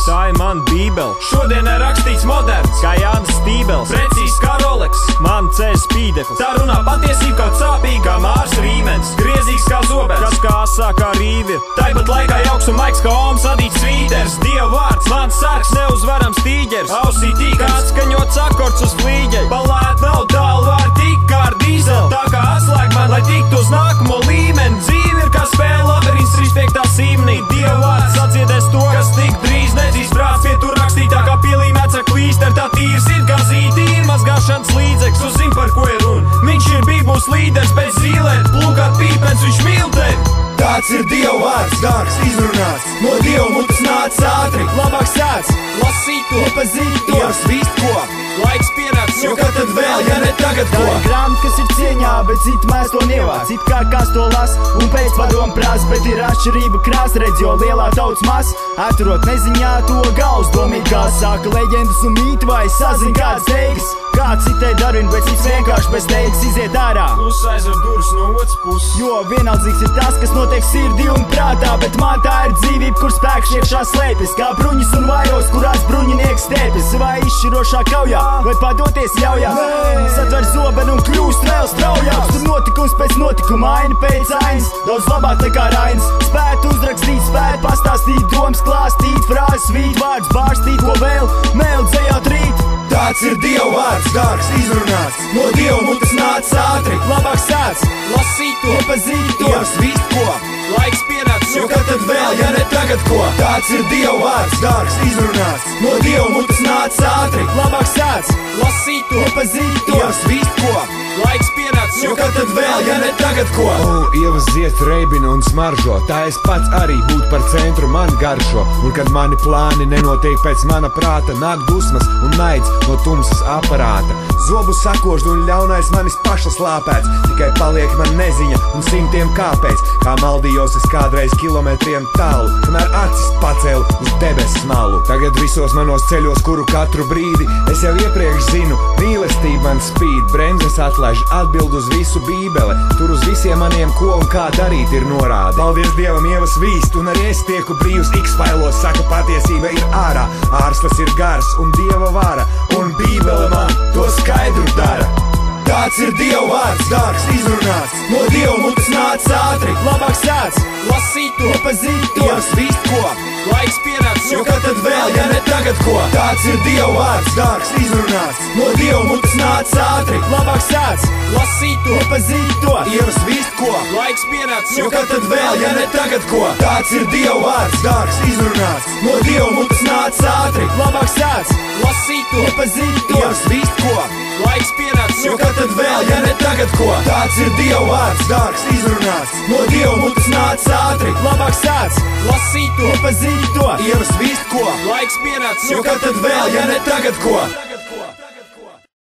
Tā ir man bībele. Šodien ir rakstīts moderns, Kā Jānis Stībels, precīzs kā Roleks. man ceļ spīdeklis. Tā runā patiesība kaut sāpīga kā Mārs Rīmenis, griezīgs kā zobens, Kas kā asākā rīvi, tāpat laikā jauks un maigs kā Oms adīts vīters. Dieva vārds, mans sargs, neuzvarams tīģers. ausī tīkās, Atskaņots akords uz flīģeļa. palēt nav tālu var tik kā ar dīzeli. Tā kā atslēg man, lai tiktu uz nākamo līmeni. Dzīve ir kā spēle, labirints 3.5. simnī. Dieva vārds Sadziedēs to, kas tik drīz nedzīs prāts, pie tur rakstītā kā pielīmēts ar klīster. Tā tīrs ir kā zītīri, mazgāšanas līdzeklis. tu zini par ko ir runa. Viņš ir bijis mūsu līderis, bet zīlēt, plūkāt pīpens, viņš mīl tevi. Tāds ir Dieva vārds, dārgs, izrunāts, no Dieva mutes nāca ātri. Labāk sēdz, Lasīt to, iepazīt to. Dievs vist ko, laiks pienācis, jo kad tad vēl, ja ne tagad Tā ko. ir grāmata, kas ir cieņā, bet citi mēs to nievāc. It kā kas to las un pēc padomu prasa, bet ir atšķirība krāsa, redz, jo lielā tautas masa atturot neziņā to galvas domīt, kā sāka leģendas un mīti vai sazin kāds teiks. Kā citē Darvinu, bet cits vienkārši bez teiks iziet ārā. Plus aizver durvis no otras puses. Jo vienaldzīgs ir tas, kas notiek sirdī un prātā, bet man tā ir dzīvība, kur spēks iekšā slēpjas, kā bruņas un vairos, kurās bruņinieks stēpjas. Vai izšķirošā kaujā, vai padoties ļaujās, satver zobenu un kļūst vēl straujāks. Tur notikums pēc notikuma, aina pēc ainas, daudz labāk nekā rainas. Spētu uzrakstīt, spētu pastāstīt, domas klāstīt, frāzes vīt, vārds bārstīt, ko vēl, mēl dzējot rīt. Tāds ir Dieva vārds, dārgs, izrunāts, no Dieva mutes nāca ātri. Labāk sēdz, Lasīt to, iepazīt to. Dievs vist ko, laiks pienācis, jo kad tad vēl, ja ne tagad ko. Tāds ir Dieva vārds, dārgs, izrunāts, no Dieva mutes nāca ātri. Labāk sēdz, Lasīt to, iepazīt to. Dievs vist ko, laiks pienācis, jo kad tad vēl, ja ne tagad ko. Ievas ziet reibina un smaržo, tā es pats arī būt par centru man garšo. Un kad mani plāni nenotiek pēc mana prāta, nāk dusmas un naids no tumsas aparāta. Zobu sakožd un ļaunais manis paša slāpēts, tikai paliek man neziņa un simtiem kāpēc. Kā maldījos es kādreiz kilometriem tālu, kamēr acis pacēlu uz debesu smalu. Tagad visos manos ceļos, kuru katru brīdi es jau iepriekš zinu, mīlestība man spīd, bremzes atlaiž, atbild uz visu bībele. Tur uz visiem maniem ko un kā darīt ir norādi. Paldies Dievam, Ievas vīst, un arī es tieku brīvs X-failos, saka patiesība ir ārā. Ārstas ir gars un Dieva vara, un bībele man to skaidru dara. Tāds ir Dieva vārds, dārgs, izrunāts, no Dieva mutes nāca ātri. Labāk sēdz, Lasīt to, iepazīt to. Dievs vist ko, laiks pienācis, jo kad tad vēl, ja ne tagad ko. Tāds ir Dieva vārds, dārgs, izrunāts, no Dieva mutes nāca ātri. Labāk sēdz, Lasīt to, iepazīt to. Dievs vist ko, laiks pienācis, jo kad tad vēl, ja ne tagad ko. Tāds ir Dieva vārds, dārgs, izrunāts, no Dieva mutes nāca ātri. Labāk sēdz, Lasīt to, iepazīt to. Dievs vist ko, laiks pienācis, jo kad tad vēl, ja ne tagad ko. Tāds ir Dieva vārds, dārgs, izrunāts, no Dieva mutes nāca ātri. Labāk sēdz, Lasīt to, iepazīt to. Dievs vist ko, laiks pienācis, jo kad tad vēl, ja ne tagad ko.